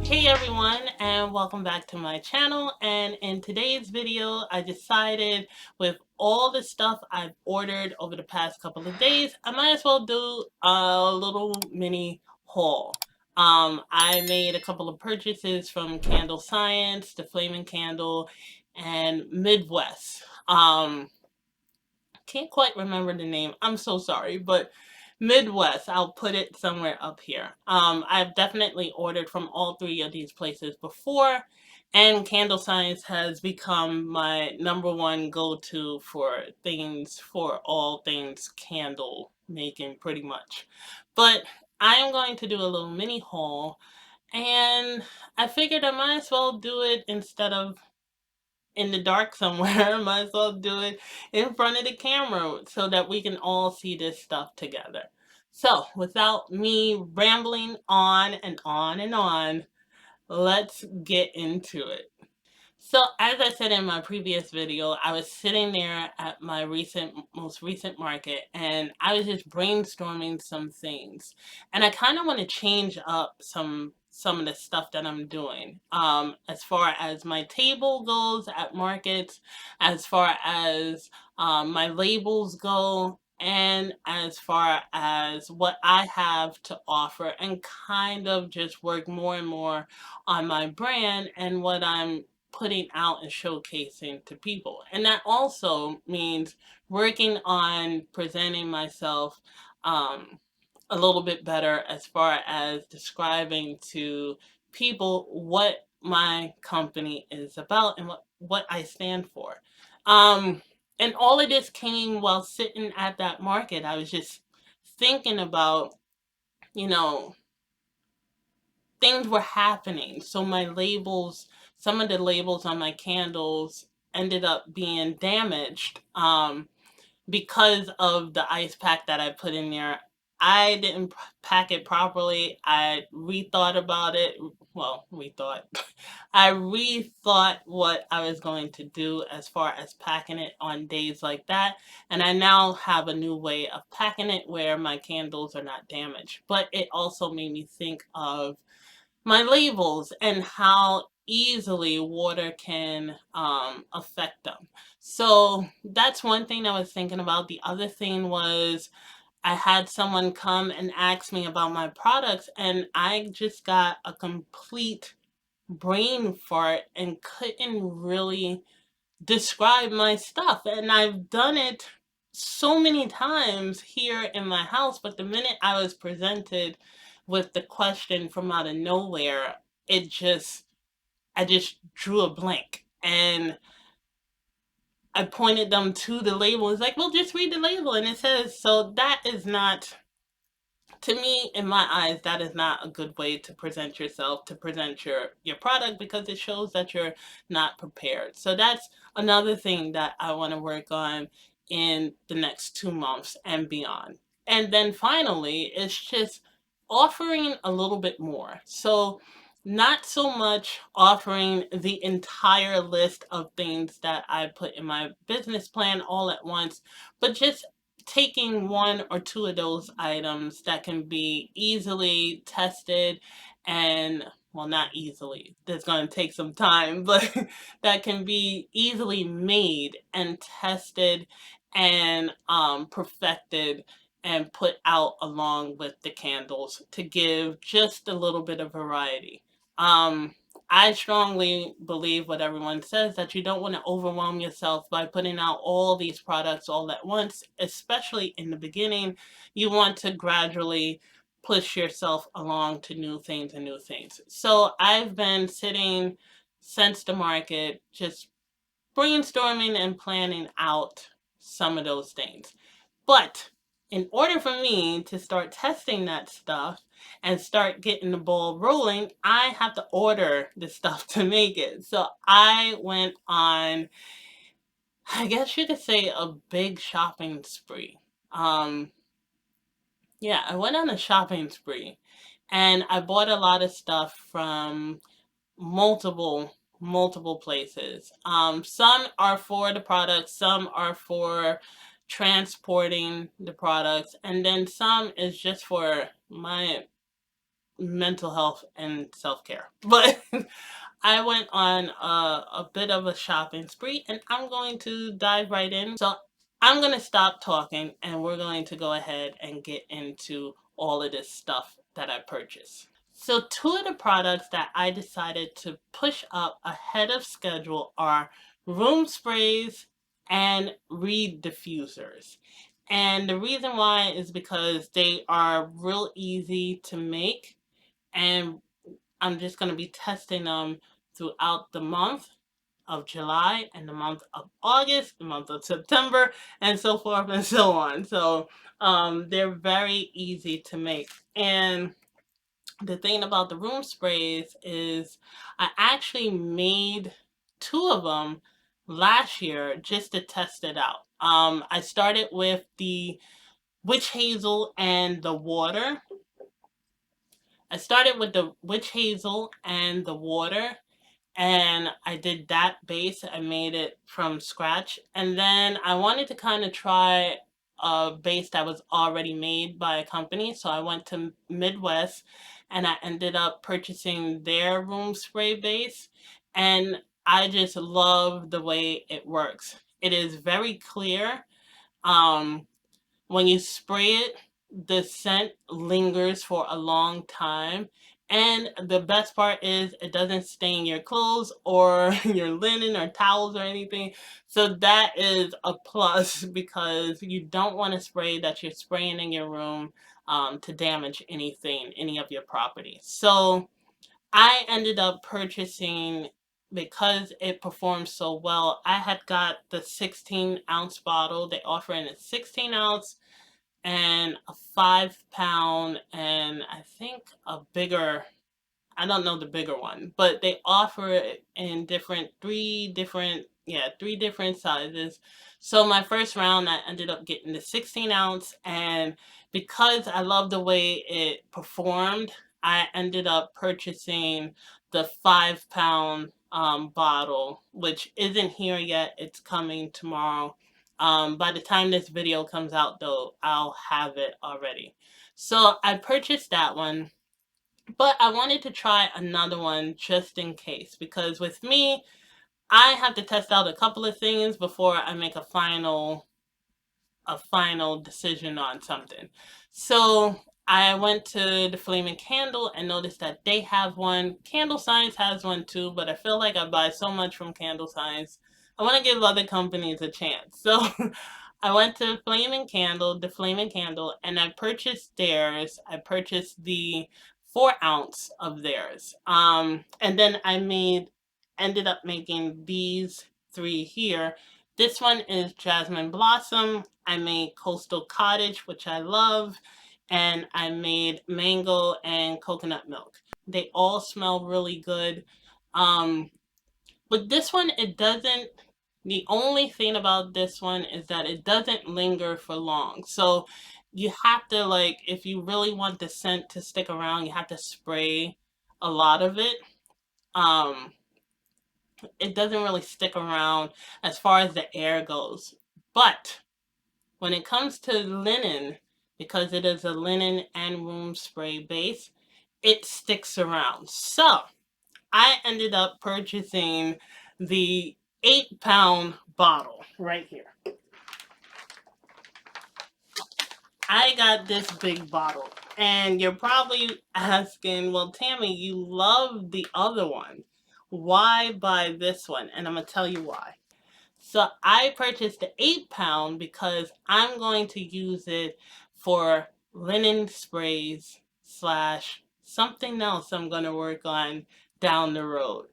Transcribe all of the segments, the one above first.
Hey everyone, and welcome back to my channel. And in today's video I decided, with all the stuff I've ordered over the past couple of days, I might as well do a little mini haul. I made a couple of purchases from Candle Science, the Flaming Candle, and Midwest. Can't quite remember the name, I'm so sorry, but Midwest, I'll put it somewhere up here. I've definitely ordered from all three of these places before, and Candle Science has become my number one go-to for things, for all things candle making, pretty much. But I am going to do a little mini haul, and I figured I might as well do it instead of in the dark somewhere. Might as well do it in front of the camera so that we can all see this stuff together. So, without me rambling on and on and on, let's get into it. So, as I said in my previous video, I was sitting there at my most recent market, and I was just brainstorming some things. And I kind of want to change up some of the stuff that I'm doing. As far as my table goes at markets, as far as my labels go, and as far as what I have to offer, and kind of just work more and more on my brand and what I'm putting out and showcasing to people. And that also means working on presenting myself um, a little bit better as far as describing to people what my company is about and what I stand for. Um, and all of this came while sitting at that market. I was just thinking about, you know, things were happening. So my labels, some of the labels on my candles ended up being damaged because of the ice pack that I put in there. I didn't pack it properly. I rethought about it. Well, rethought. I rethought what I was going to do as far as packing it on days like that. And I now have a new way of packing it where my candles are not damaged. But it also made me think of my labels and how easily water can affect them. So that's one thing I was thinking about. The other thing was I had someone come and ask me about my products, and I just got a complete brain fart and couldn't really describe my stuff. And I've done it so many times here in my house, but the minute I was presented with the question from out of nowhere, it just, I just drew a blank. And I pointed them to the label. It's like, well, just read the label. And it says, so that is not, to me, in my eyes, that is not a good way to present yourself, to present your product, because it shows that you're not prepared. So that's another thing that I want to work on in the next 2 months and beyond. And then finally, it's just offering a little bit more. So not so much offering the entire list of things that I put in my business plan all at once, but just taking one or two of those items that can be easily tested and, well, not easily, that's going to take some time, but that can be easily made and tested and perfected and put out along with the candles to give just a little bit of variety. Um, I strongly believe what everyone says, that you don't want to overwhelm yourself by putting out all these products all at once, especially in the beginning. You want to gradually push yourself along to new things and new things. So I've been sitting since the market, just brainstorming and planning out some of those things. But in order for me to start testing that stuff and start getting the ball rolling, I have to order the stuff to make it. So I went on, I guess you could say, a big shopping spree. Um, yeah, I went on a shopping spree, and I bought a lot of stuff from multiple places. Some are for the products, some are for transporting the products, and then some is just for my mental health and self-care. But I went on a bit of a shopping spree, and I'm going to dive right in. So I'm going to stop talking, and we're going to go ahead and get into all of this stuff that I purchased. So two of the products that I decided to push up ahead of schedule are room sprays and reed diffusers. And the reason why is because they are real easy to make, and I'm just going to be testing them throughout the month of July and the month of August, the month of September, and so forth and so on. So they're very easy to make. And the thing about the room sprays is I actually made two of them last year just to test it out. I started with the witch hazel and the water. I started with the witch hazel and the water, and I did that base. I made it from scratch, and then I wanted to kind of try a base that was already made by a company. So I went to Midwest, and I ended up purchasing their room spray base, and I just love the way it works. It is very clear. Um, when you spray it, the scent lingers for a long time. And the best part is it doesn't stain your clothes or your linen or towels or anything. So that is a plus because you don't want to spray that you're spraying in your room to damage anything, any of your property. So I ended up purchasing, because it performs so well, I had got the 16-ounce bottle. They offer in a 16-ounce and a 5 pound, and I think a bigger, I don't know the bigger one, but they offer it in three different sizes. So my first round, I ended up getting the 16-ounce, and because I love the way it performed, I ended up purchasing the 5 pound bottle, which isn't here yet. It's coming tomorrow. By the time this video comes out, though, I'll have it already. So I purchased that one, but I wanted to try another one just in case, because with me, I have to test out a couple of things before I make a final decision on something. So I went to the Flaming Candle and noticed that they have one. Candle Science has one too, but I feel like I buy so much from Candle Science. I want to give other companies a chance. So I went to the Flaming Candle, and I purchased theirs. I purchased the 4 ounce of theirs. And then ended up making these three here. This one is Jasmine Blossom. I made Coastal Cottage, which I love, and I made Mango and Coconut Milk. They all smell really good. Um, but this one, it doesn't. The only thing about this one is that it doesn't linger for long. So you have to, like, if you really want the scent to stick around, you have to spray a lot of it. Um, it doesn't really stick around as far as the air goes. But when it comes to linen, because it is a linen and room spray base, it sticks around. So I ended up purchasing the 8 pound bottle right here. I got this big bottle. And you're probably asking, well, Tammy, you love the other one. Why buy this one? And I'm going to tell you why. So I purchased the 8 pound because I'm going to use it for linen sprays slash something else I'm going to work on down the road.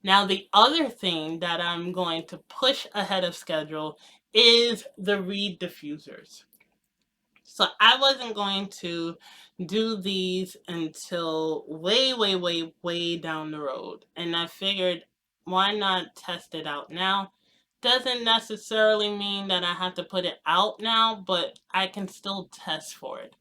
Now, the other thing that I'm going to push ahead of schedule is the reed diffusers. So I wasn't going to do these until way, way, way, way down the road. And I figured, why not test it out now? Doesn't necessarily mean that I have to put it out now, but I can still test for it.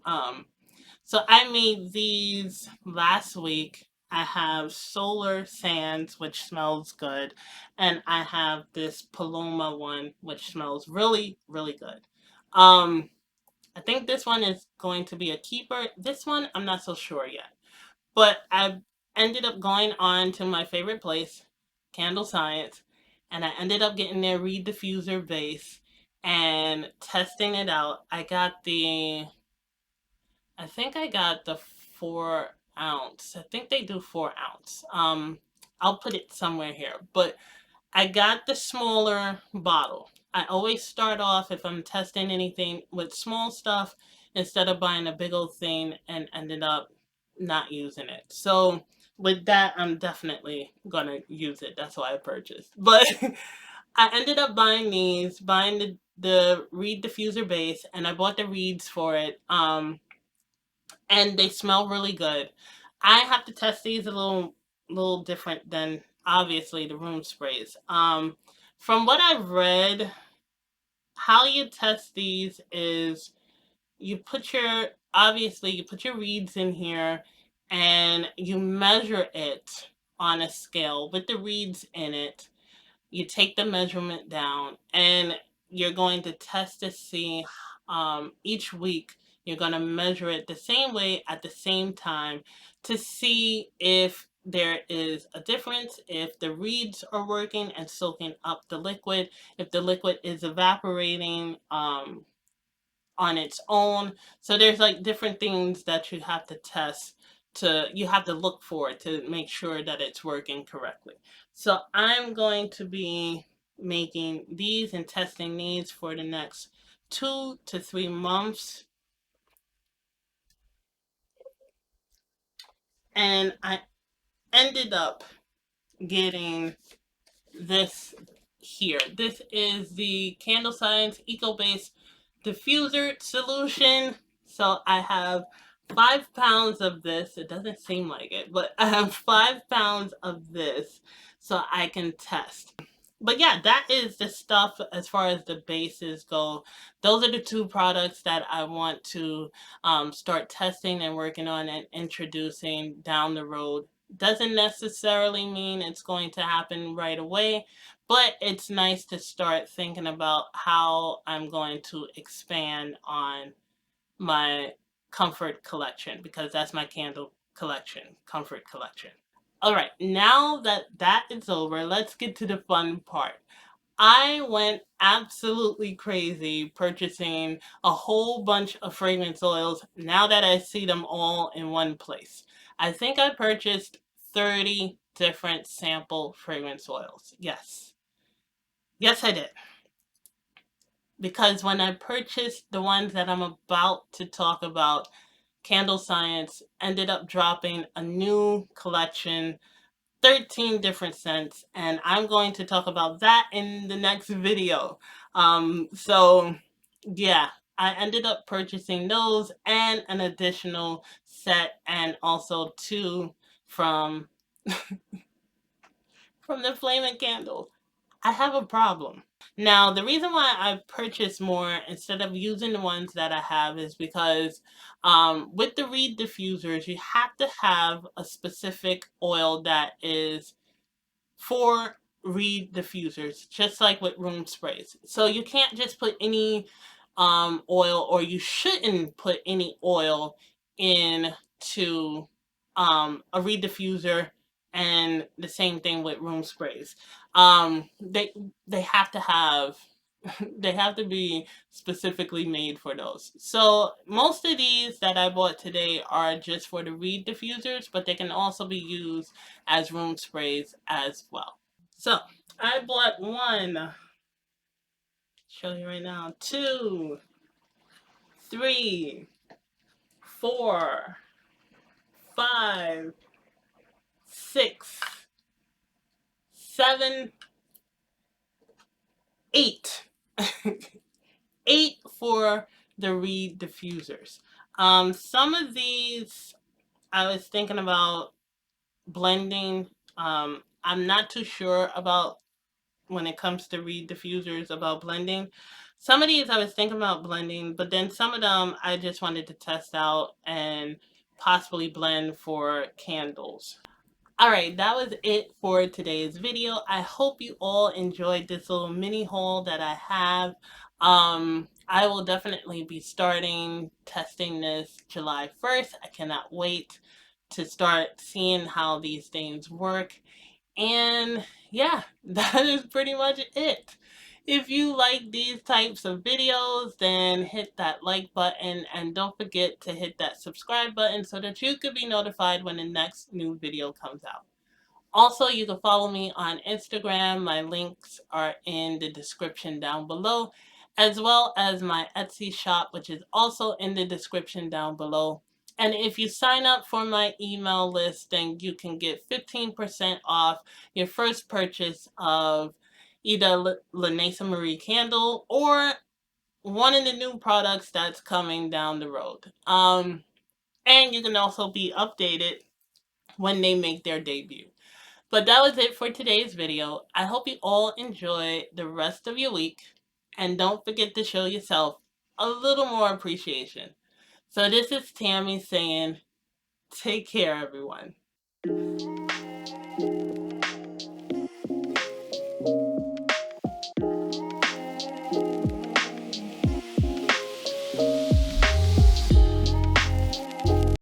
So I made these last week. I have Solar Sands, which smells good, and I have this Paloma one, which smells really, really good. I think this one is going to be a keeper. This one, I'm not so sure yet. But I ended up going on to my favorite place, Candle Science, and I ended up getting their reed diffuser base and testing it out. I think I got the 4 ounce. I think they do 4 ounce. I'll put it somewhere here, but I got the smaller bottle. I always start off, if I'm testing anything, with small stuff instead of buying a big old thing and ended up not using it. So with that, I'm definitely gonna use it. That's why I purchased. But I ended up buying the reed diffuser base, and I bought the reeds for it. And they smell really good. I have to test these a little different than obviously the room sprays. From what I've read, how you test these is you put your reeds in here and you measure it on a scale with the reeds in it. You take the measurement down and you're going to test to see each week. You're going to measure it the same way at the same time to see if there is a difference, if the reeds are working and soaking up the liquid, if the liquid is evaporating on its own. So there's like different things that you have to test, you have to look for to make sure that it's working correctly. So I'm going to be making these and testing these for the next 2 to 3 months. And I ended up getting this here. This is the Candle Science Eco Base diffuser solution. So I have 5 pounds of this. It doesn't seem like it, but I have 5 pounds of this so I can test. But yeah, that is the stuff as far as the bases go. Those are the two products that I want to start testing and working on and introducing down the road. Doesn't necessarily mean it's going to happen right away, but it's nice to start thinking about how I'm going to expand on my comfort collection, because that's my candle collection, comfort collection. All right, now that that is over, let's get to the fun part. I went absolutely crazy purchasing a whole bunch of fragrance oils now that I see them all in one place. I think I purchased 30 different sample fragrance oils. Yes. Yes, I did. Because when I purchased the ones that I'm about to talk about, Candle Science ended up dropping a new collection, 13 different scents, and I'm going to talk about that in the next video. So yeah, I ended up purchasing those and an additional set, and also two from from the Flaming Candle. I have a problem. Now, the reason why I purchase more instead of using the ones that I have is because with the reed diffusers, you have to have a specific oil that is for reed diffusers, just like with room sprays. So you can't just put any oil, or you shouldn't put any oil into a reed diffuser, and the same thing with room sprays. They have to have they have to be specifically made for those. So most of these that I bought today are just for the reed diffusers, but they can also be used as room sprays as well. So I bought one, show you right now, 2, 3, 4, 5, 6, 7, 8. 8 for the reed diffusers. Some of these I was thinking about blending. I'm not too sure about, when it comes to reed diffusers, about blending. Some of these I was thinking about blending, but then some of them I just wanted to test out and possibly blend for candles. All right, that was it for today's video. I hope you all enjoyed this little mini haul that I have. I will definitely be starting testing this July 1st. I cannot wait. to start seeing how these things work. And yeah, that is pretty much it. If you like these types of videos, then hit that like button and don't forget to hit that subscribe button so that you could be notified when the next new video comes out. Also, you can follow me on Instagram. My links are in the description down below, as well as my Etsy shop, which is also in the description down below. And if you sign up for my email list, then you can get 15% off your first purchase of either Lanacia candle or one of the new products that's coming down the road. And you can also be updated when they make their debut. But that was it for today's video. I hope you all enjoy the rest of your week. And don't forget to show yourself a little more appreciation. So this is Tammy saying, take care, everyone.